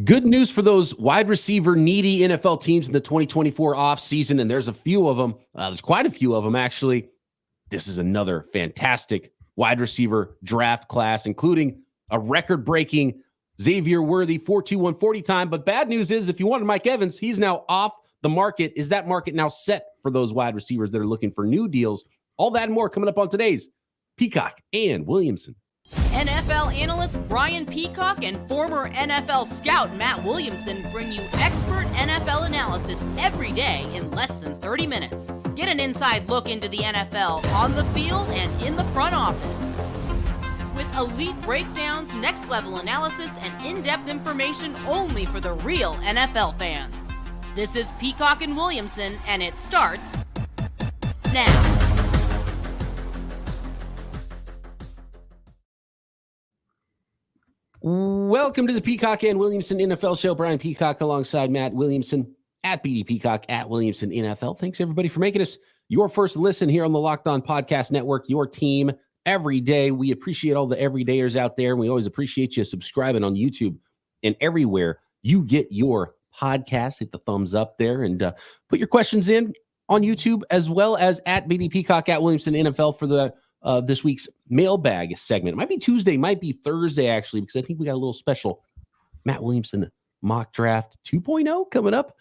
Good news for those wide receiver needy NFL teams in the 2024 offseason, and there's a few of them. There's quite a few of them, actually. This is another fantastic wide receiver draft class, including a record-breaking Xavier Worthy 4.21 40 time. But bad news is, if you wanted Mike Evans, he's now off the market. Is that market now set for those wide receivers that are looking for new deals? All that and more coming up on today's Peacock and Williamson. NFL analyst Brian Peacock and former NFL scout Matt Williamson bring you expert NFL analysis every day in less than 30 minutes. Get an inside look into the NFL on the field and in the front office. With elite breakdowns, next-level analysis, and in-depth information only for the real NFL fans. This is Peacock and Williamson, and it starts now. Welcome to the Peacock and Williamson NFL Show. Brian Peacock alongside Matt Williamson at BD Peacock at Williamson NFL. Thanks, everybody, for making us your first listen here on the Locked On Podcast Network, your team every day. We appreciate all the everydayers out there, and we always appreciate you subscribing on YouTube and everywhere you get your podcast. Hit the thumbs up there and put your questions in on YouTube, as well as at BD Peacock at Williamson NFL for the this week's mailbag segment. It might be Tuesday, might be Thursday, actually, because I think we got a little special Matt Williamson mock draft 2.0 coming up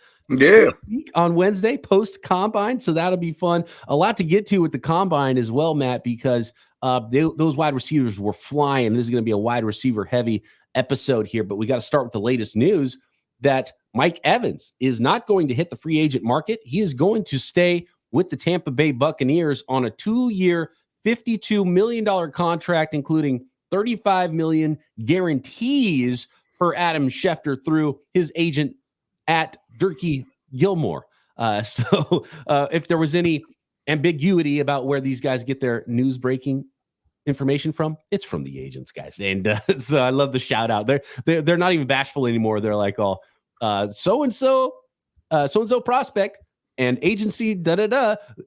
on Wednesday, post-combine, so that'll be fun. A lot to get to with the combine as well, Matt, because those wide receivers were flying. This is going to be a wide receiver-heavy episode here, but we got to start with the latest news that Mike Evans is not going to hit the free agent market. He is going to stay with the Tampa Bay Buccaneers on a 2-year, $52 million contract, including $35 million guarantees per Adam Schefter through his agent at Durkee Gilmore. So if there was any ambiguity about where these guys get their news breaking information from, it's from the agents, guys. And so I love the shout out. They're not even bashful anymore. They're like, oh, so-and-so prospect and agency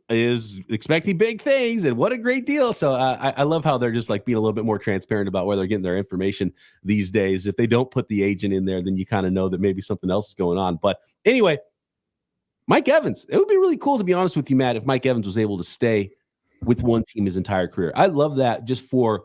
is expecting big things, and what a great deal. So I love how they're just like being a little bit more transparent about where they're getting their information these days. If they don't put the agent in there, then you kind of know that maybe something else is going on. But anyway, Mike Evans, it would be really cool, to be honest with you, Matt, if Mike Evans was able to stay with one team his entire career. I love that, just for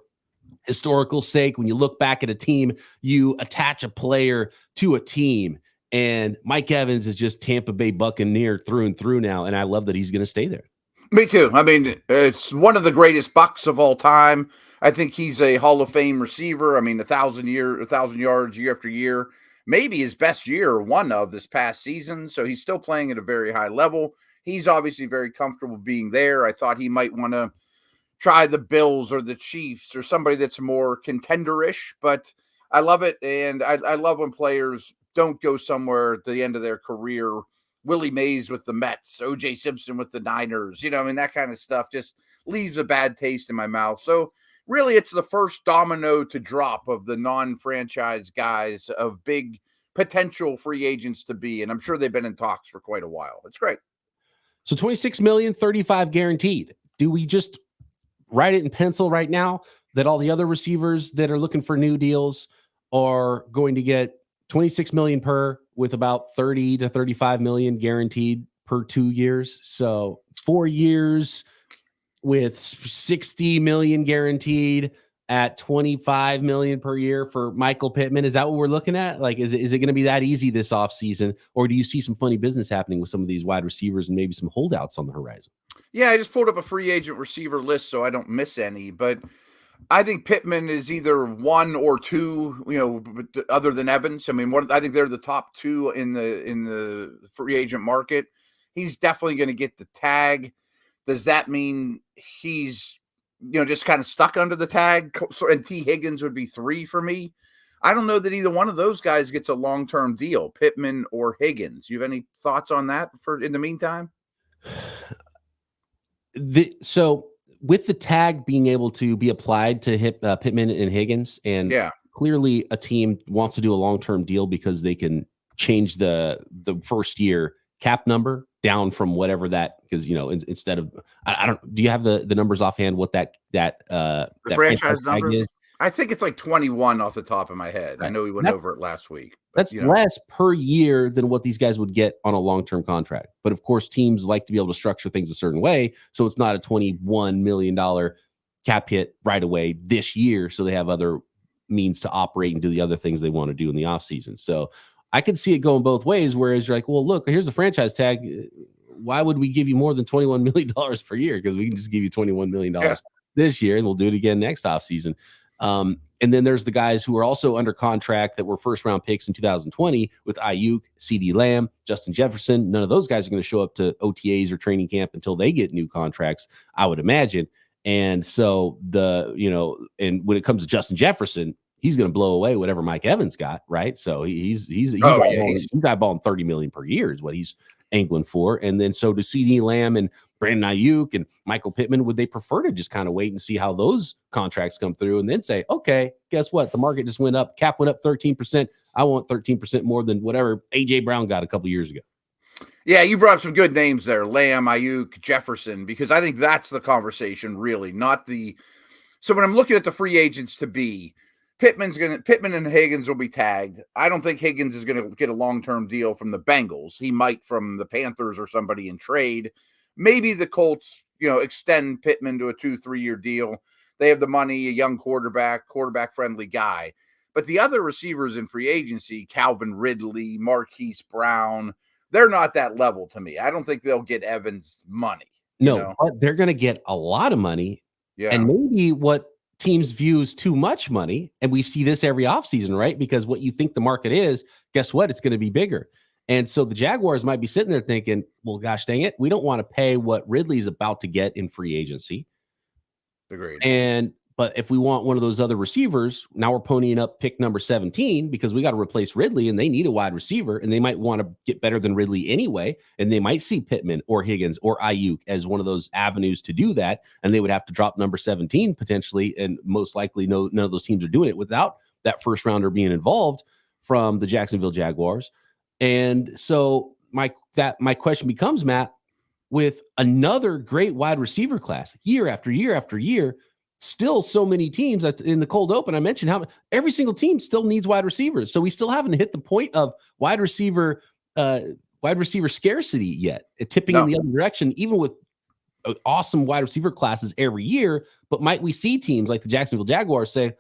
historical sake. When you look back at a team, you attach a player to a team. And Mike Evans is just Tampa Bay Buccaneer through and through now, and I love that he's going to stay there. Me too. I mean, it's one of the greatest Bucs of all time. I think he's a Hall of Fame receiver. I mean, 1,000 yards year after year, maybe his best year, one of this past season. So he's still playing at a very high level. He's obviously very comfortable being there. I thought he might want to try the Bills or the Chiefs or somebody that's more contender-ish, but I love it. And I love when players don't go somewhere at the end of their career. Willie Mays with the Mets, O.J. Simpson with the Niners, I mean, that kind of stuff just leaves a bad taste in my mouth. So really, it's the first domino to drop of the non-franchise guys of big potential free agents to be. And I'm sure they've been in talks for quite a while. It's great. So $26 million, $35 guaranteed. Do we just write it in pencil right now that all the other receivers that are looking for new deals are going to get $26 million per, with about $30 to $35 million guaranteed per 2 years? So 4 years with $60 million guaranteed at $25 million per year for Michael Pittman. Is that what we're looking at? Like, is it going to be that easy this offseason, or do you see some funny business happening with some of these wide receivers and maybe some holdouts on the horizon? Yeah, I just pulled up a free agent receiver list so I don't miss any, but I think Pittman is either 1 or 2, other than Evans. I mean, I think they're the top 2 in the free agent market. He's definitely going to get the tag. Does that mean he's, just kind of stuck under the tag? And T. Higgins would be 3 for me. I don't know that either one of those guys gets a long-term deal, Pittman or Higgins. You have any thoughts on that in the meantime? So with the tag being able to be applied to hit Pittman and Higgins, and clearly a team wants to do a long-term deal because they can change the first year cap number down from whatever that, because instead of, I don't, do you have the numbers offhand what that franchise number is? I think it's like 21 off the top of my head. Right. I know we went over it last week. That's less per year than what these guys would get on a long-term contract. But of course, teams like to be able to structure things a certain way. So it's not a $21 million cap hit right away this year. So they have other means to operate and do the other things they want to do in the offseason. So I could see it going both ways, whereas you're like, well, look, here's a franchise tag. Why would we give you more than $21 million per year? Because we can just give you $21 million this year, and we'll do it again next offseason. And then there's the guys who are also under contract that were first-round picks in 2020 with Ayuk, CeeDee Lamb, Justin Jefferson. None of those guys are going to show up to OTAs or training camp until they get new contracts, I would imagine. And so and when it comes to Justin Jefferson, he's going to blow away whatever Mike Evans got, right? So he's eyeballing $30 million per year is what he's angling for. And then so does CeeDee Lamb and Brandon Ayuk and Michael Pittman. Would they prefer to just kind of wait and see how those contracts come through and then say, okay, guess what? The market just went up. Cap went up 13%. I want 13% more than whatever A.J. Brown got a couple years ago. Yeah, you brought up some good names there, Lamb, Ayuk, Jefferson, because I think that's the conversation, really, not the. So when I'm looking at the free agents to be, Pittman and Higgins will be tagged. I don't think Higgins is going to get a long-term deal from the Bengals. He might from the Panthers or somebody in trade. Maybe the Colts, extend Pittman to a 2-3 year deal. They have the money, a young quarterback-friendly guy. But the other receivers in free agency, Calvin Ridley, Marquise Brown, they're not that level to me. I don't think they'll get Evans money. No, but they're going to get a lot of money. Yeah. And maybe what teams view as too much money, and we see this every offseason, right? Because what you think the market is, guess what? It's going to be bigger. And so the Jaguars might be sitting there thinking, well, gosh dang it, we don't want to pay what Ridley's about to get in free agency. Agreed. But if we want one of those other receivers, now we're ponying up pick number 17 because we got to replace Ridley and they need a wide receiver and they might want to get better than Ridley anyway. And they might see Pittman or Higgins or Ayuk as one of those avenues to do that. And they would have to drop number 17 potentially. And most likely none of those teams are doing it without that first rounder being involved from the Jacksonville Jaguars. And so my question becomes, Matt, with another great wide receiver class year after year after year, still so many teams in the cold open. I mentioned how every single team still needs wide receivers. So we still haven't hit the point of wide receiver scarcity yet. Tipping in the other direction, even with awesome wide receiver classes every year. But might we see teams like the Jacksonville Jaguars say,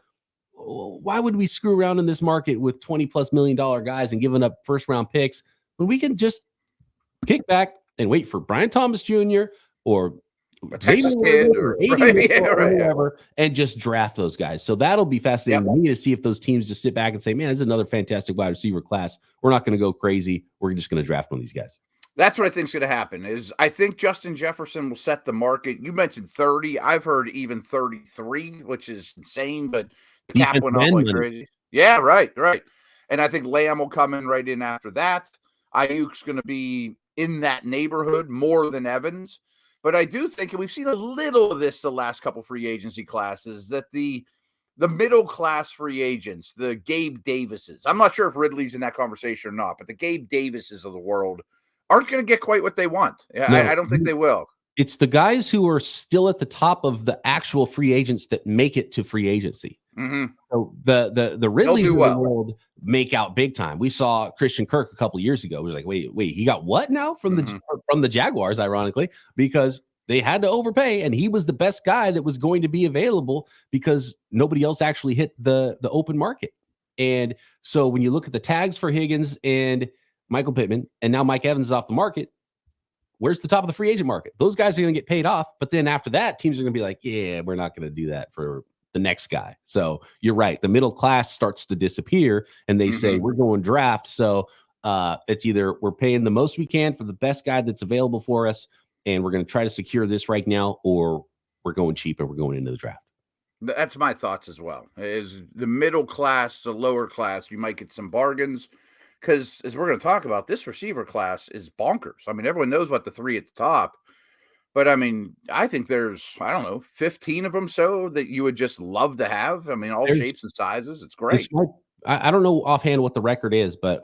why would we screw around in this market with $20+ million guys and giving up first round picks when we can just kick back and wait for Brian Thomas Jr. or Texas kid or whatever, and just draft those guys. So that'll be fascinating to me to see if those teams just sit back and say, man, this is another fantastic wide receiver class. We're not going to go crazy. We're just going to draft one of these guys. That's what I think is going to happen. Is I think Justin Jefferson will set the market. You mentioned 30. I've heard even 33, which is insane, but the cap went up like crazy. Yeah, right. And I think Lamb will come in right in after that. Ayuk's going to be in that neighborhood more than Evans. But I do think, and we've seen a little of this the last couple free agency classes, that the middle-class free agents, the Gabe Davises, I'm not sure if Ridley's in that conversation or not, but the Gabe Davises of the world aren't going to get quite what they want. No, I don't think they will. It's the guys who are still at the top of the actual free agents that make it to free agency. Mm-hmm. So the Ridleys of the world make out big time. We saw Christian Kirk a couple of years ago. We was like, wait, he got what now from the Jaguars, ironically, because they had to overpay, and he was the best guy that was going to be available because nobody else actually hit the open market. And so when you look at the tags for Higgins and Michael Pittman, and now Mike Evans is off the market, where's the top of the free agent market? Those guys are going to get paid off. But then after that, teams are going to be like, yeah, we're not going to do that for the next guy. So you're right. The middle class starts to disappear and they say, we're going draft. So it's either we're paying the most we can for the best guy that's available for us, and we're going to try to secure this right now, or we're going cheap and we're going into the draft. That's my thoughts as well. Is the middle class, the lower class, you might get some bargains. Because as we're going to talk about, this receiver class is bonkers. I mean, everyone knows about the three at the top. But, I mean, I think there's, 15 of them so that you would just love to have. I mean, all shapes and sizes. It's great. I don't know offhand what the record is, but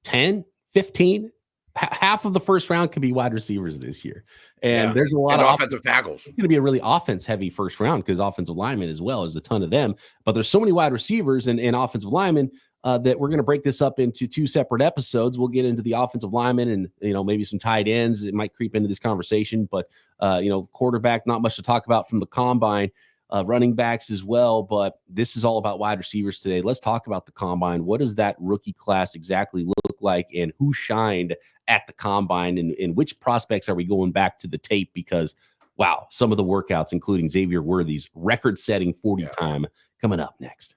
10, 15 half of the first round could be wide receivers this year. And there's a lot of of offensive tackles. It's going to be a really offense-heavy first round because offensive linemen as well. There's a ton of them. But there's so many wide receivers and offensive linemen that we're going to break this up into 2 separate episodes. We'll get into the offensive linemen and, maybe some tight ends. It might creep into this conversation. But, quarterback, not much to talk about from the combine. Running backs as well, but this is all about wide receivers today. Let's talk about the combine. What does that rookie class exactly look like, and who shined at the combine, and which prospects are we going back to the tape? Because, wow, some of the workouts, including Xavier Worthy's record-setting 40 time, coming up next.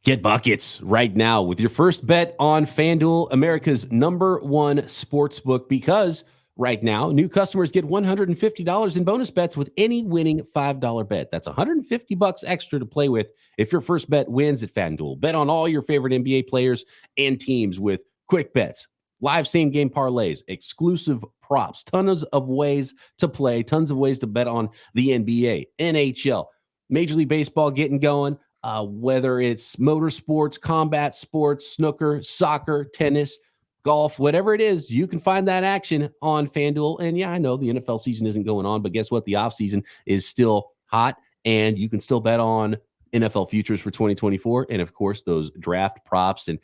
Get buckets right now with your first bet on FanDuel, America's #1 sportsbook, because right now, new customers get $150 in bonus bets with any winning $5 bet. That's $150 extra to play with if your first bet wins at FanDuel. Bet on all your favorite NBA players and teams with quick bets, live same-game parlays, exclusive props, tons of ways to play, tons of ways to bet on the NBA, NHL, Major League Baseball getting going, whether it's motorsports, combat sports, snooker, soccer, tennis, golf, whatever it is, you can find that action on FanDuel. And yeah, I know the NFL season isn't going on, but guess what? The offseason is still hot, and you can still bet on NFL futures for 2024. And of course, those draft props. And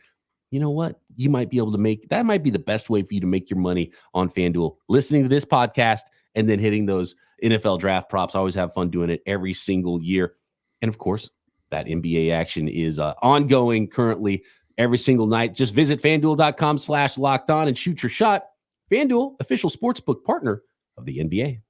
you know what? You might be able to that might be the best way for you to make your money on FanDuel. Listening to this podcast and then hitting those NFL draft props. I always have fun doing it every single year. And of course, that NBA action is ongoing currently. Every single night. Just visit FanDuel.com/lockedon and shoot your shot. FanDuel, official sportsbook partner of the NBA.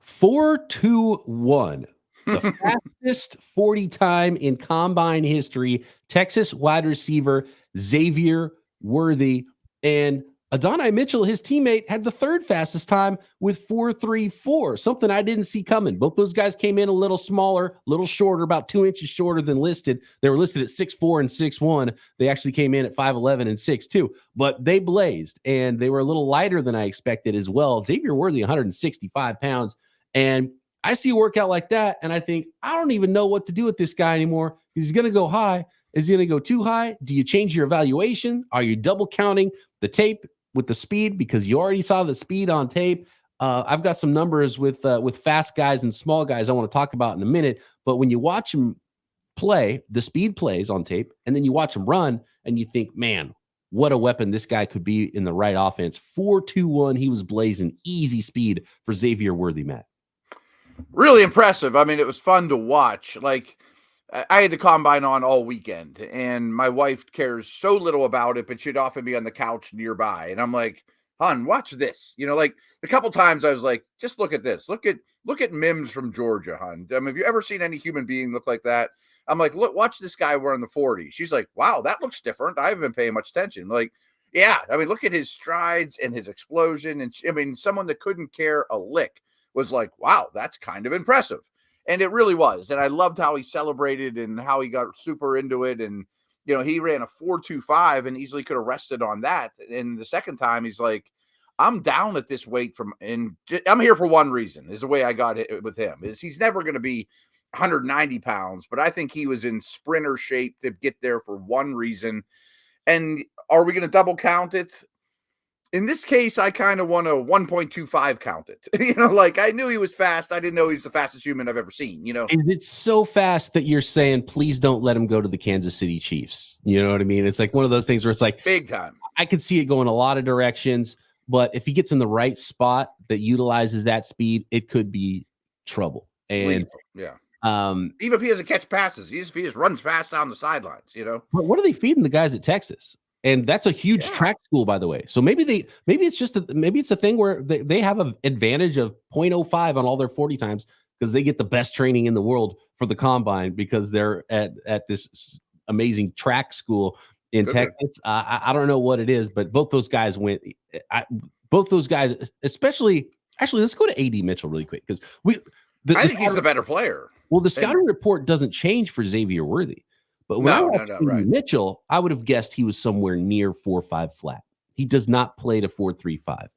.421, the fastest 40 time in combine history. Texas wide receiver Xavier Worthy, and Adonai Mitchell, his teammate, had the third fastest time with 4.34, something I didn't see coming. Both those guys came in a little smaller, a little shorter, about 2 inches shorter than listed. They were listed at 6'4" and 6'1". They actually came in at 5'11" and 6'2", but they blazed, and they were a little lighter than I expected as well. Xavier Worthy, 165 pounds, and I see a workout like that, and I think, I don't even know what to do with this guy anymore. He's going to go high. Is he going to go too high? Do you change your evaluation? Are you double counting the tape with the speed because you already saw the speed on tape? I've got some numbers with fast guys and small guys I want to talk about in a minute. But when you watch them play, the speed plays on tape, and then you watch them run, and you think, man, what a weapon this guy could be in the right offense. 4.21, he was blazing easy speed for Xavier Worthy, Matt. Really impressive. I mean, it was fun to watch. Like, I had the combine on all weekend, and my wife cares so little about it, but she'd often be on the couch nearby. And I'm like, hon, watch this. Like a couple times I was like, just look at this. Look at Mims from Georgia, hon. I mean, have you ever seen any human being look like that? I'm like, look, watch this guy wearing the 40. She's like, wow, that looks different. I haven't been paying much attention. Like, yeah, I mean, look at his strides and his explosion. And I mean, someone that couldn't care a lick was like, wow, that's kind of impressive. And it really was. And I loved how he celebrated and how he got super into it. And, he ran a 4.25 and easily could have rested on that. And the second time he's like, I'm down at this weight and I'm here for one reason, is the way I got it with him, is he's never going to be 190 pounds, but I think he was in sprinter shape to get there for one reason. And are we going to double count it? In this case, I kind of want to 1.25 count it. Like, I knew he was fast. I didn't know he's the fastest human I've ever seen, It's so fast that you're saying, please don't let him go to the Kansas City Chiefs. You know what I mean? It's like one of those things where it's like, big time. I could see it going a lot of directions, but if he gets in the right spot that utilizes that speed, it could be trouble. And yeah. Even if he doesn't catch passes, he just runs fast down the sidelines, But what are they feeding the guys at Texas? And that's a huge track school, by the way. So maybe it's a thing where they have an advantage of 0.05 on all their 40 times because they get the best training in the world for the combine because they're at this amazing track school in Texas. I don't know what it is, but both those guys went. Both those guys, especially. Actually, let's go to AD Mitchell really quick because I think he's the better player. Well, the scouting report doesn't change for Xavier Worthy. But when I watched right. Mitchell, I would have guessed he was somewhere near 4.5 flat. He does not play to 4.35,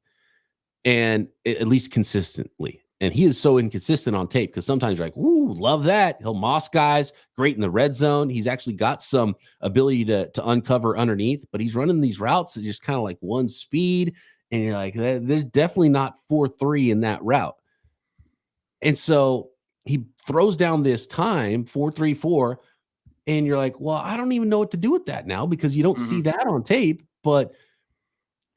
and at least consistently. And he is so inconsistent on tape because sometimes you're like, ooh, love that. He'll moss guys, great in the red zone. He's actually got some ability to uncover underneath, but he's running these routes that just kind of like one speed. And you're like, there's definitely not 4.3 in that route. And so he throws down this time, 4.34, and you're like, well, I don't even know what to do with that now because you don't see that on tape. But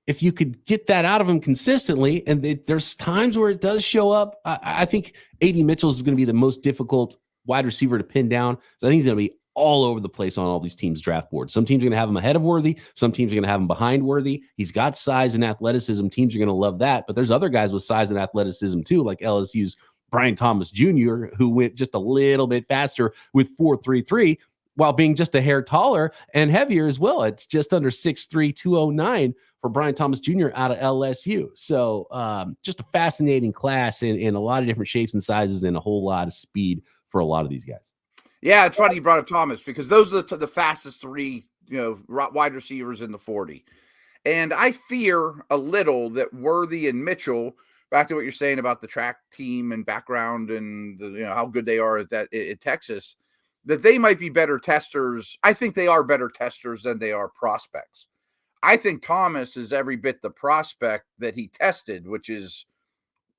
if you could get that out of him consistently, and there's times where it does show up, I think AD Mitchell is going to be the most difficult wide receiver to pin down. So I think he's going to be all over the place on all these teams' draft boards. Some teams are going to have him ahead of Worthy. Some teams are going to have him behind Worthy. He's got size and athleticism. Teams are going to love that. But there's other guys with size and athleticism too, like LSU's Brian Thomas Jr., who went just a little bit faster with 4.33 while being just a hair taller and heavier as well. It's just under 6'3", 209 for Brian Thomas Jr. out of LSU. So just a fascinating class in a lot of different shapes and sizes and a whole lot of speed for a lot of these guys. Yeah, it's funny you brought up Thomas because those are the fastest three, wide receivers in the 40. And I fear a little that Worthy and Mitchell, back to what you're saying about the track team and background and how good they are at Texas, that they might be better testers. I think they are better testers than they are prospects. I think Thomas is every bit the prospect that he tested, which is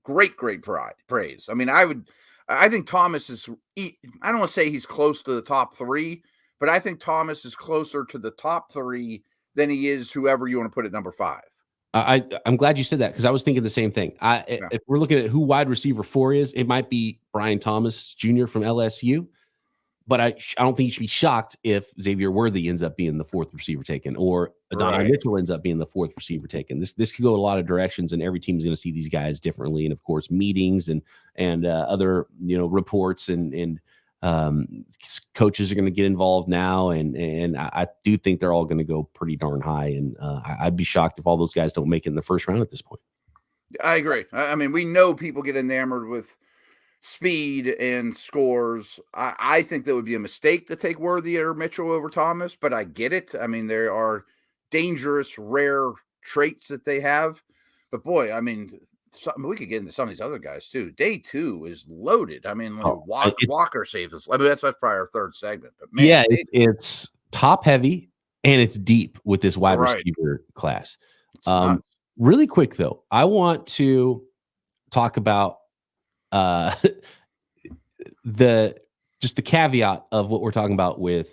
great praise. I mean, I think Thomas is, I don't want to say he's close to the top three, but I think Thomas is closer to the top three than he is whoever you want to put at number 5. I'm glad you said that because I was thinking the same thing. If we're looking at who wide receiver 4 is, it might be Brian Thomas Jr. from LSU. But I don't think you should be shocked if Xavier Worthy ends up being the 4th receiver taken, or Odunze Mitchell ends up being the 4th receiver taken. This could go a lot of directions, and every team is going to see these guys differently. And of course, meetings and other reports and coaches are going to get involved now, and I do think they're all going to go pretty darn high. And I'd be shocked if all those guys don't make it in the first round at this point. I agree. I mean, we know people get enamored with speed and scores. I think that would be a mistake to take Worthy or Mitchell over Thomas, but I get it. I mean, there are dangerous, rare traits that they have. But boy, I mean, we could get into some of these other guys too. Day 2 is loaded. I mean, Walker saves us. I mean, that's probably our third segment. But man, it's top heavy and it's deep with this wide receiver class. Really quick though, I want to talk about the caveat of what we're talking about with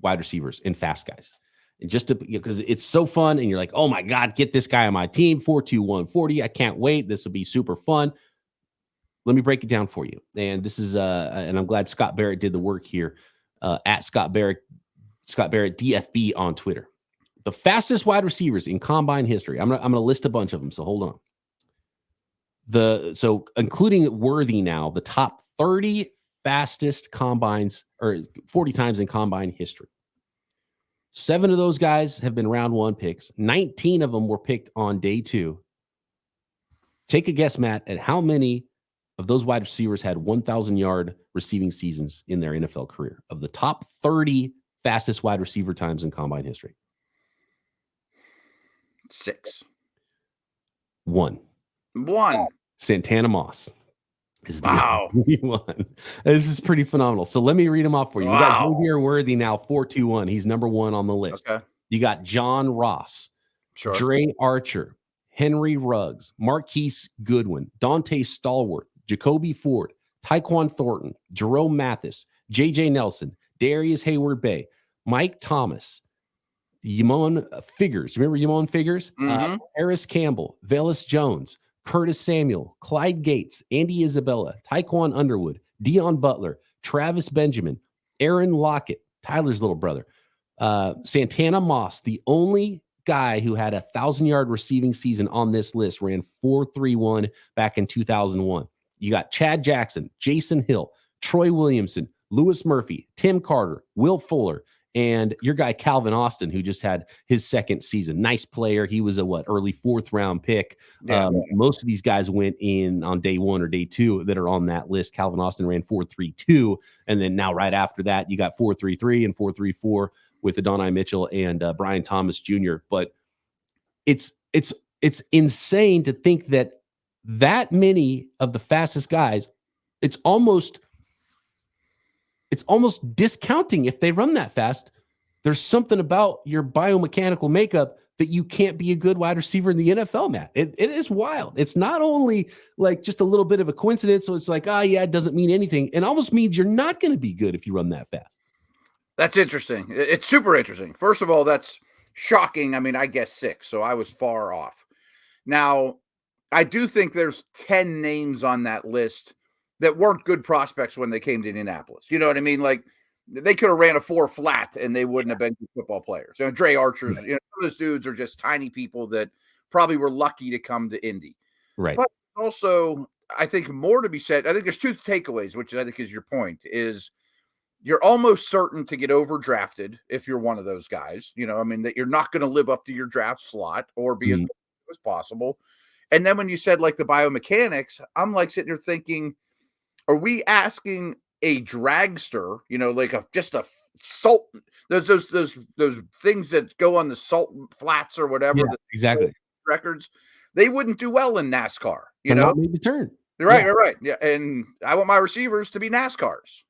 wide receivers and fast guys, and just to because it's so fun and you're like, oh my god, get this guy on my team, 4.21 40. I can't wait. This will be super fun. Let me break it down for you. And this is and I'm glad Scott Barrett did the work here at Scott Barrett DFB on Twitter. The fastest wide receivers in combine history. I'm gonna list a bunch of them. So hold on. So including Worthy now, the top 30 fastest combines or 40 times in combine history. 7 of those guys have been round 1 picks. 19 of them were picked on day 2. Take a guess, Matt, at how many of those wide receivers had 1,000-yard receiving seasons in their NFL career of the top 30 fastest wide receiver times in combine history. 6. 1. Santana Moss is the only one. This is pretty phenomenal. So let me read them off for you. We got Xavier Worthy now, 4.21. He's number 1 on the list. Okay. You got John Ross, Dre Archer, Henry Ruggs, Marquise Goodwin, Dante Stallworth, Jacoby Ford, Tyquan Thornton, Jerome Mathis, J.J. Nelson, Darius Hayward-Bay, Mike Thomas, Yamon Figures. Remember Yamon Figures? Harris Campbell, Velus Jones, Curtis Samuel, Clyde Gates, Andy Isabella, Tyquan Underwood, Deion Butler, Travis Benjamin, Aaron Lockett, Tyler's little brother, Santana Moss, the only guy who had 1,000-yard receiving season on this list, ran 4.31 back in 2001. You got Chad Jackson, Jason Hill, Troy Williamson, Lewis Murphy, Tim Carter, Will Fuller, and your guy Calvin Austin, who just had his second season. Nice player. He was a early 4th round pick. Most of these guys went in on day 1 or day 2 that are on that list. Calvin Austin ran 4.32, and then now right after that, you got 4.33 and 4.34 with Odunze Mitchell and Brian Thomas Jr. But it's insane to think that that many of the fastest guys, it's almost discounting if they run that fast. There's something about your biomechanical makeup that you can't be a good wide receiver in the NFL, Matt. It is wild. It's not only like just a little bit of a coincidence. So it's like, yeah, it doesn't mean anything. It almost means you're not going to be good if you run that fast. That's interesting. It's super interesting. First of all, that's shocking. I mean, I guess 6, so I was far off. Now, I do think there's 10 names on that list that weren't good prospects when they came to Indianapolis. You know what I mean? Like, they could have ran a 4 flat and they wouldn't have been good football players. Dre Archer's, some of those dudes are just tiny people that probably were lucky to come to Indy. Right. But also, I think more to be said. I think there's 2 takeaways, which I think is your point, is you're almost certain to get overdrafted if you're one of those guys. That you're not going to live up to your draft slot or be as good as possible. And then when you said like the biomechanics, I'm like sitting there thinking, are we asking a dragster, like just a salt, those things that go on the salt flats or whatever, exactly, records, they wouldn't do well in NASCAR. Not made the turn. Right. Yeah, and I want my receivers to be NASCARs.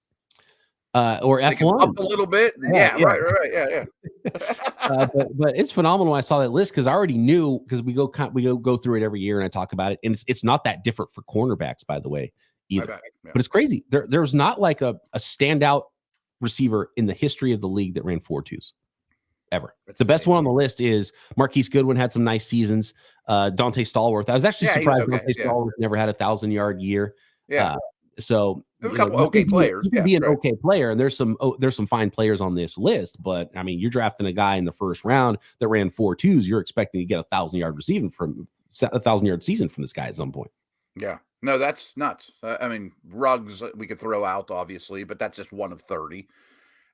Or F1 up a little bit. Yeah. Right. Yeah. But it's phenomenal when I saw that list, because I already knew, because we go through it every year and I talk about it, and it's not that different for cornerbacks, by the way, either. But it's crazy. There's not like a standout receiver in the history of the league that ran 4.2s ever. That's the best one on the list is Marquise Goodwin, had some nice seasons. Dante Stallworth. I was actually surprised Dante Stallworth never had a 1,000-yard year. So a couple okay players. You can be an okay player, and there's some fine players on this list. But I mean, you're drafting a guy in the first round that ran 4.2s. You're expecting to get 1,000-yard receiving from 1,000-yard season from this guy at some point. Yeah, no, that's nuts. I mean, Ruggs we could throw out, obviously, but that's just one of 30.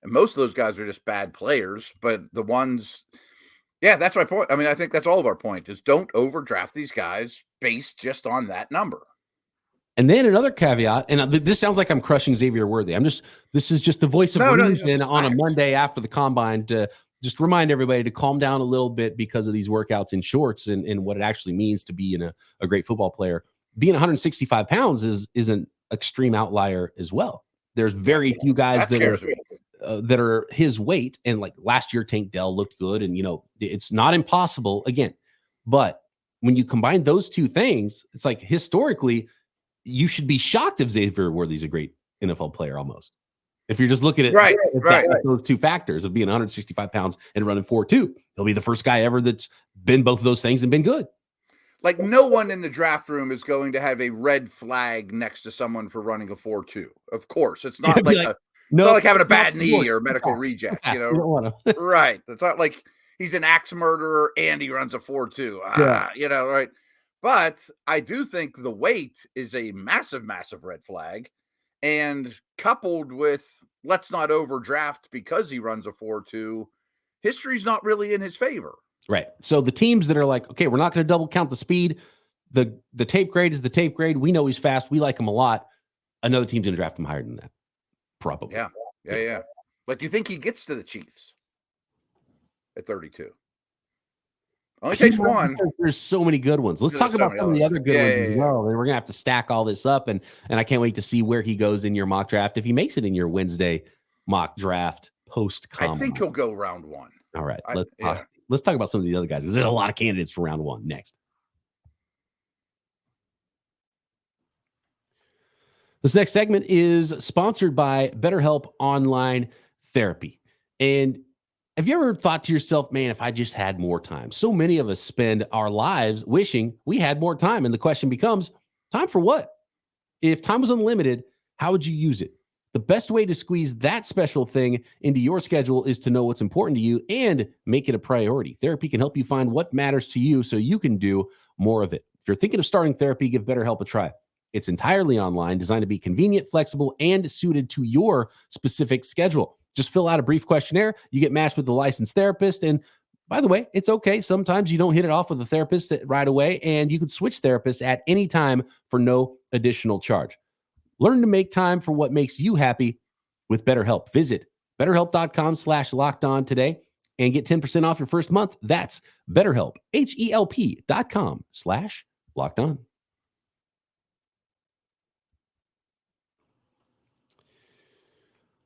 And most of those guys are just bad players. But the ones, that's my point. I mean, I think that's all of our point is don't overdraft these guys based just on that number. And then another caveat, and this sounds like I'm crushing Xavier Worthy. This is just the voice of reason on a Monday after the combine to just remind everybody to calm down a little bit because of these workouts in shorts and what it actually means to be a great football player. Being 165 pounds is an extreme outlier as well. There's very few guys that are his weight. And like last year, Tank Dell looked good, and it's not impossible again. But when you combine those two things, it's like historically, you should be shocked if Xavier Worthy's a great NFL player almost. If you're just looking at those two factors of being 165 pounds and running 4.2, he'll be the first guy ever that's been both of those things and been good. Like no one in the draft room is going to have a red flag next to someone for running a 4.2. Of course, it's not it's not like having a bad knee or medical reject, Right. It's not like he's an axe murderer and he runs a 4.2. Right. But I do think the weight is a massive, massive red flag. And coupled with let's not overdraft because he runs a 4.2, history's not really in his favor. Right. So the teams that are like, okay, we're not going to double count the speed. The tape grade is the tape grade. We know he's fast. We like him a lot. Another team's going to draft him higher than that. Probably. Yeah. But do you think he gets to the Chiefs at 32? Only takes one. There's so many good ones. Let's talk about some of the other good ones as well. And we're gonna have to stack all this up, and I can't wait to see where he goes in your mock draft. If he makes it in your Wednesday mock draft post combine, I think he'll go round 1. All right, let's talk about some of the other guys because there's a lot of candidates for round 1 next. This next segment is sponsored by BetterHelp Online Therapy. And have you ever thought to yourself, man, if I just had more time? So many of us spend our lives wishing we had more time. And the question becomes, time for what? If time was unlimited, how would you use it? The best way to squeeze that special thing into your schedule is to know what's important to you and make it a priority. Therapy can help you find what matters to you so you can do more of it. If you're thinking of starting therapy, give BetterHelp a try. It's entirely online, designed to be convenient, flexible, and suited to your specific schedule. Just fill out a brief questionnaire. You get matched with a licensed therapist. And by the way, it's okay. Sometimes you don't hit it off with a therapist right away, and you can switch therapists at any time for no additional charge. Learn to make time for what makes you happy with BetterHelp. Visit BetterHelp.com/lockedon today and get 10% off your first month. That's BetterHelp, HELP.com/lockedon.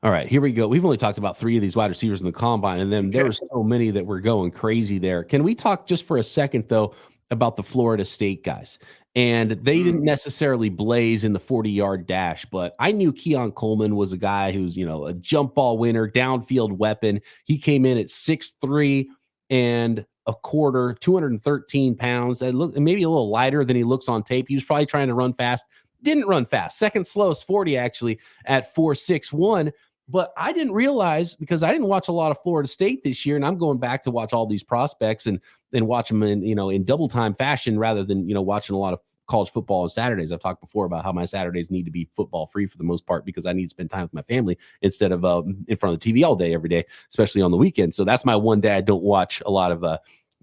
All right, here we go. We've only talked about 3 of these wide receivers in the combine, and then there were so many that were going crazy there. Can we talk just for a second, though, about the Florida State guys? And they didn't necessarily blaze in the 40-yard dash, but I knew Keon Coleman was a guy who's, a jump ball winner, downfield weapon. He came in at 6'3" and a quarter, 213 pounds. That looked maybe a little lighter than he looks on tape. He was probably trying to run fast. Didn't run fast. Second slowest 40, actually, at 4.61. But I didn't realize, because I didn't watch a lot of Florida State this year, and I'm going back to watch all these prospects and watch them in double time fashion rather than watching a lot of college football on Saturdays. I've talked before about how my Saturdays need to be football free for the most part because I need to spend time with my family instead of in front of the TV all day every day, especially on the weekend. So that's my one day I don't watch a lot of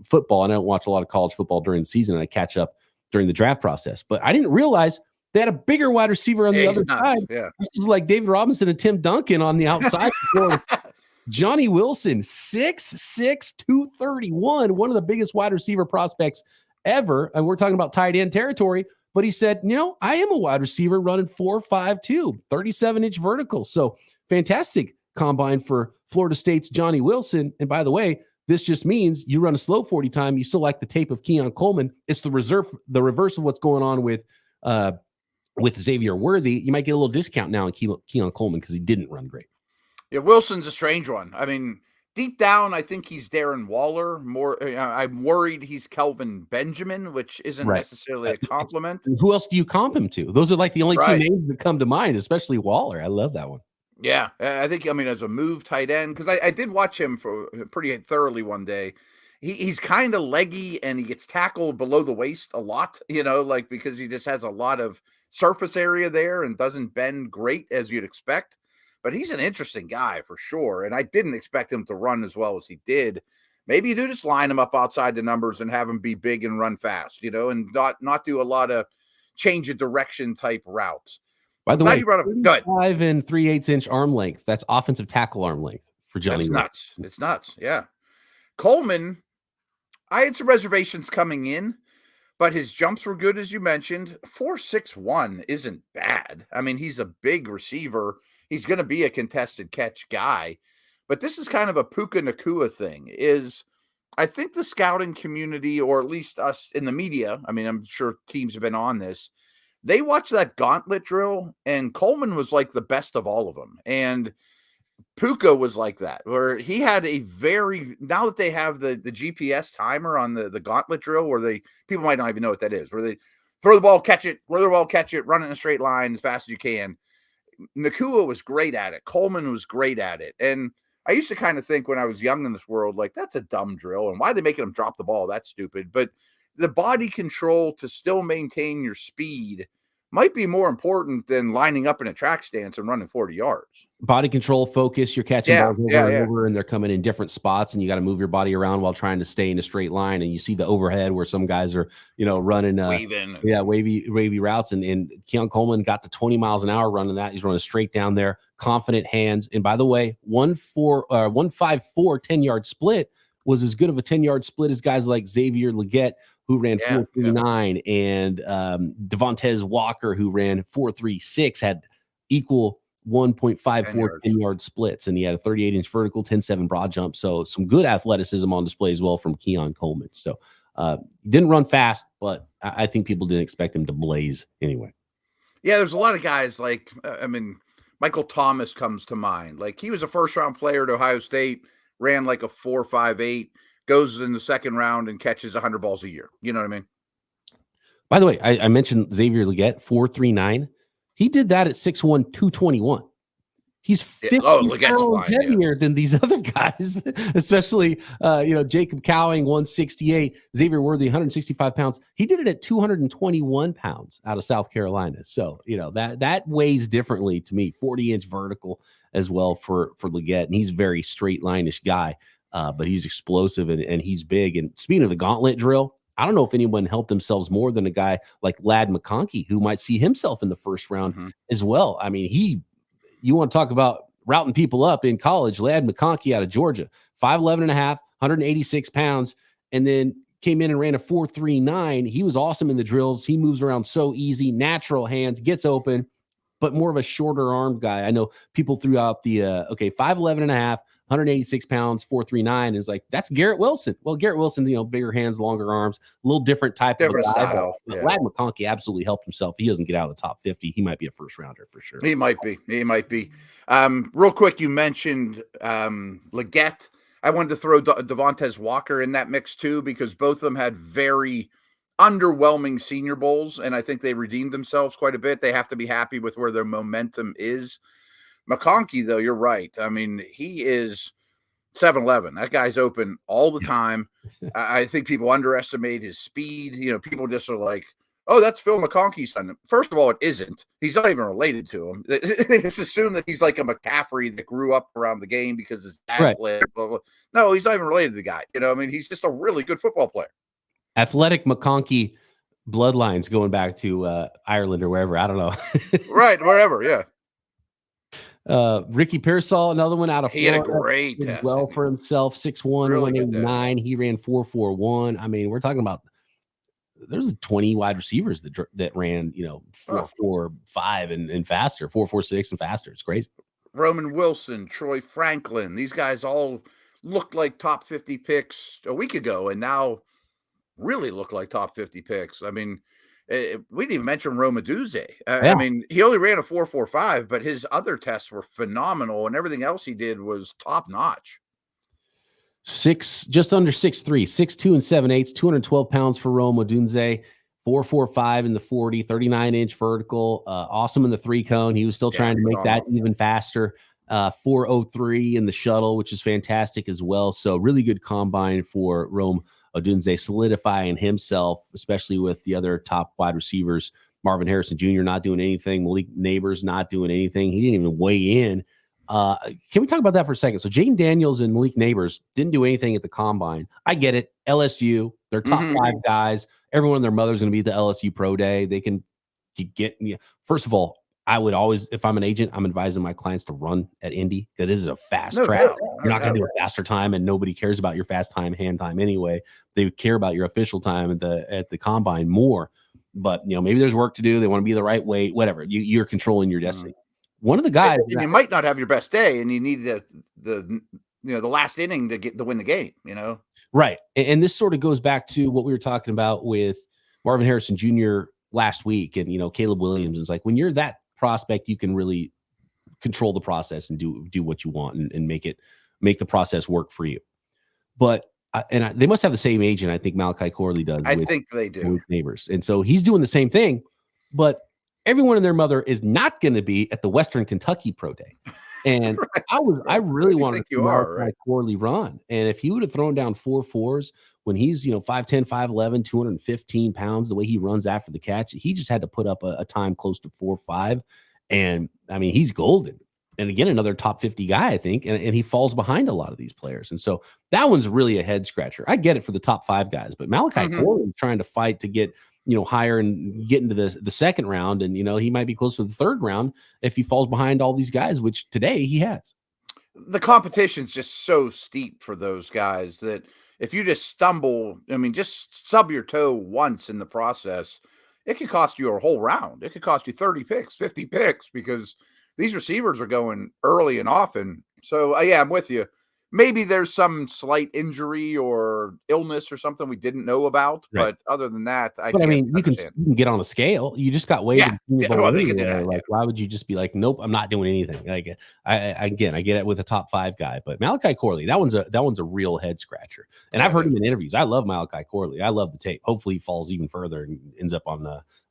football, and I don't watch a lot of college football during the season, and I catch up during the draft process. But I didn't realize they had a bigger wide receiver on the other side. Yeah. This is like David Robinson and Tim Duncan on the outside. Johnny Wilson, 6'6", 231, one of the biggest wide receiver prospects ever. And we're talking about tight end territory. But he said, I am a wide receiver running 4.52, 37-inch vertical. So fantastic combine for Florida State's Johnny Wilson. And by the way, this just means you run a slow 40 time. You still like the tape of Keon Coleman. It's the reverse of what's going on with Xavier Worthy. You might get a little discount now on Keon Coleman because he didn't run great. Yeah, Wilson's a strange one. I mean, deep down, I think he's Darren Waller. More, I'm worried he's Kelvin Benjamin, which isn't necessarily a compliment. Who else do you comp him to? Those are like the only 2 names that come to mind, especially Waller. I love that one. Yeah, I think, as a move tight end, because I did watch him for pretty thoroughly one day. He's kind of leggy, and he gets tackled below the waist a lot, because he just has a lot of surface area there and doesn't bend great as you'd expect. But he's an interesting guy for sure. And I didn't expect him to run as well as he did. Maybe you do just line him up outside the numbers and have him be big and run fast, and not do a lot of change of direction type routes. By the way, 5 and 3/8-inch arm length. That's offensive tackle arm length for Johnny. It's nuts. It's nuts. Yeah. Coleman, I had some reservations coming in, but his jumps were good, as you mentioned. 4.61 isn't bad. I mean, he's a big receiver. He's going to be a contested catch guy. But this is kind of a Puka Nacua thing. I think the scouting community, or at least us in the media, I'm sure teams have been on this, they watched that gauntlet drill, and Coleman was like the best of all of them. And Puka was like that, where he had now that they have the GPS timer on the gauntlet drill, where people might not even know what that is, where they throw the ball, catch it, run it in a straight line as fast as you can. Nacua was great at it. Coleman was great at it. And I used to kind of think when I was young in this world, like, that's a dumb drill. And why are they making them drop the ball? That's stupid. But the body control to still maintain your speed might be more important than lining up in a track stance and running 40 yards. Body control, focus, you're catching balls over and over, and they're coming in different spots, and you got to move your body around while trying to stay in a straight line. And you see the overhead where some guys are, running wavy routes. And Keon Coleman got to 20 miles an hour running that. He's running straight down there, confident hands. And by the way, 1.54 10-yard split was as good of a 10-yard split as guys like Xavier Legette, who ran 4.39, and Devontae Walker, who ran 4.36, had equal 1.54 10-yard splits, and he had a 38-inch vertical, 10.7 broad jump. So some good athleticism on display as well from Keon Coleman. So he didn't run fast, but I think people didn't expect him to blaze anyway. Yeah, there's a lot of guys like, Michael Thomas comes to mind. Like, he was a first-round player at Ohio State, ran like a 4.58, goes in the second round and catches 100 balls a year. You know what I mean? By the way, I mentioned Xavier Legette, 4.39. He did that at 6'1", 221. He's 50 pounds heavier than these other guys, especially, Jacob Cowing, 168, Xavier Worthy, 165 pounds. He did it at 221 pounds out of South Carolina. So, that weighs differently to me, 40-inch vertical as well for Legette. And he's a very straight line-ish guy, but he's explosive and he's big. And speaking of the gauntlet drill, I don't know if anyone helped themselves more than a guy like Ladd McConkey, who might see himself in the first round as well. I mean, you want to talk about routing people up in college, Ladd McConkey out of Georgia, 5'11.5", 186 pounds, and then came in and ran a 4.39. He was awesome in the drills. He moves around so easy, natural hands, gets open. but more of a shorter arm guy. I know people threw out the 5'11 and a half, 186 pounds, 439 is like, that's Garrett Wilson. Well, Garrett Wilson, bigger hands, longer arms, a little different type of guy. Style. But Ladd McConkey absolutely helped himself. He doesn't get out of the top 50. He might be a first rounder for sure. He might be. Real quick, you mentioned Leggett. I wanted to throw Devontae Walker in that mix too, because both of them had very underwhelming Senior Bowls, and I think they redeemed themselves quite a bit. They have to be happy with where their momentum is. McConkey, though, you're right. I mean, he is 7-Eleven. That guy's open all the time. I think people underestimate his speed. People just are like, oh, that's Phil McConkey's son. First of all, it isn't. He's not even related to him. It's assumed that he's like a McCaffrey that grew up around the game because his dad played. Blah, blah. No, he's not even related to the guy. He's just a really good football player. Athletic McConkey bloodlines going back to Ireland or wherever. I don't know. Right, wherever, yeah. Ricky Pearsall, another one out of Florida. He had a great test. Well for himself, 6'1", really 189. He ran 4.41. I mean, we're talking about there's 20 wide receivers that ran 4.45 and faster, 4.46 and faster. It's crazy. Roman Wilson, Troy Franklin, these guys all looked like top 50 picks a week ago, and now really look like top 50 picks. I mean, we didn't even mention Rome Odunze. I mean, he only ran a 4.45, but his other tests were phenomenal, and everything else he did was top notch. Just under 6'3", 6'2" and 7/8, 212 pounds for Rome Odunze, 4.45 in the 40, 39-inch vertical. Awesome in the 3-cone. He was still trying to make that even faster. 4.03 in the shuttle, which is fantastic as well. So really good combine for Rome Odunze, solidifying himself, especially with the other top wide receivers. Marvin Harrison Jr. not doing anything. Malik Neighbors not doing anything. He didn't even weigh in. Can we talk about that for a second? So Jaden Daniels and Malik Neighbors didn't do anything at the combine. I get it. LSU, they're top 5 guys. Everyone and their mother's going to be at the LSU Pro Day. They can get first of all, I would always, if I'm an agent, I'm advising my clients to run at Indy. It is a fast track. You're not going to do a faster time, and nobody cares about your fast time, hand time anyway. They care about your official time at the combine more. But maybe there's work to do. They want to be the right weight, whatever. You're controlling your destiny. One of the guys, and you might not have your best day, and you need the last inning to win the game. Right. And this sort of goes back to what we were talking about with Marvin Harrison Jr. last week, and Caleb Williams. It's like when you're that prospect, you can really control the process and do what you want and make the process work for you. But they must have the same agent. I think Malachi Corley does. I think they do. With Neighbors, and so he's doing the same thing, but everyone and their mother is not going to be at the Western Kentucky Pro Day. And I really wanted to see Malachi Corley run. And if he would have thrown down 4.4s when he's, 5'10", 5'11", 215 pounds, the way he runs after the catch, he just had to put up a time close to 4.5. And I mean, he's golden. And again, another top 50 guy, I think, and he falls behind a lot of these players. And so that one's really a head scratcher. I get it for the top 5 guys, but Malachi Corley trying to fight to get higher and get into the second round. And, he might be close to the third round if he falls behind all these guys, which today he has. The competition's just so steep for those guys that if you just stumble, just stub your toe once in the process, it could cost you a whole round. It could cost you 30 picks, 50 picks, because these receivers are going early and often. So, I'm with you. Maybe there's some slight injury or illness or something we didn't know about, but other than that, you can get on a scale. You just got weighed. Why would you just be like, nope, I'm not doing anything? Like, I get it with a top 5 guy, but Malachi Corley, that one's a real head scratcher. And I've heard him in interviews. I love Malachi Corley. I love the tape. Hopefully, he falls even further and ends up on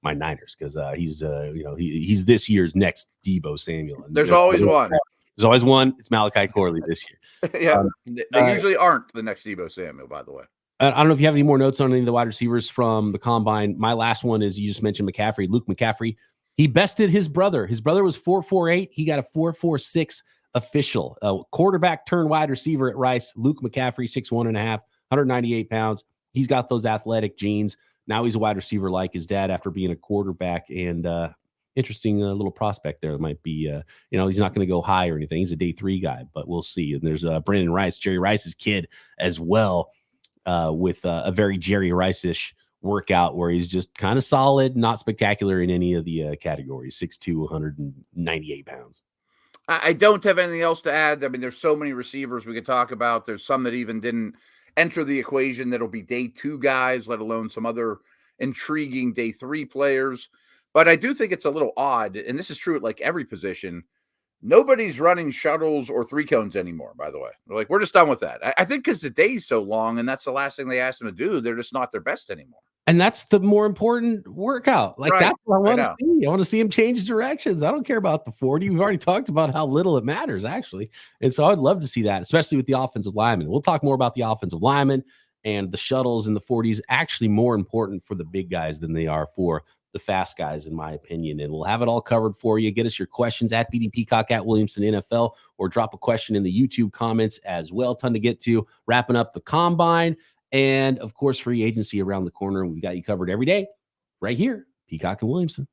my Niners because he's this year's next Deebo Samuel. And there's always one. There's always one. It's Malachi Corley this year. They usually aren't the next Deebo Samuel, by the way. I don't know if you have any more notes on any of the wide receivers from the combine. My last one is, you just mentioned McCaffrey, Luke McCaffrey. He bested his brother. His brother was 4.48. He got a 4.46 official. Quarterback turned wide receiver at Rice. Luke McCaffrey, 6'1.5", 198 pounds. He's got those athletic genes. Now he's a wide receiver like his dad after being a quarterback. And interesting little prospect there. It might be, he's not going to go high or anything. He's a day 3 guy, but we'll see. And there's Brandon Rice, Jerry Rice's kid as well, with a very Jerry Rice-ish workout where he's just kind of solid, not spectacular in any of the categories. 6'2", 198 pounds. I don't have anything else to add. I mean, there's so many receivers we could talk about. There's some that even didn't enter the equation that'll be day 2 guys, let alone some other intriguing day 3 players. But I do think it's a little odd, and this is true at like every position. Nobody's running shuttles or 3 cones anymore, by the way. They're like, we're just done with that. I think because the day's so long and that's the last thing they asked them to do, they're just not their best anymore. And that's the more important workout. Like, that's what I want to see. I want to see him change directions. I don't care about the 40. We've already talked about how little it matters, actually. And so I'd love to see that, especially with the offensive linemen. We'll talk more about the offensive linemen and the shuttles in the 40s, actually more important for the big guys than they are for the fast guys, in my opinion. And we'll have it all covered for you. Get us your questions at BD Peacock at Williamson NFL, or drop a question in the YouTube comments as well. Ton to get to. Wrapping up the combine. And, of course, free agency around the corner. We've got you covered every day right here, Peacock and Williamson.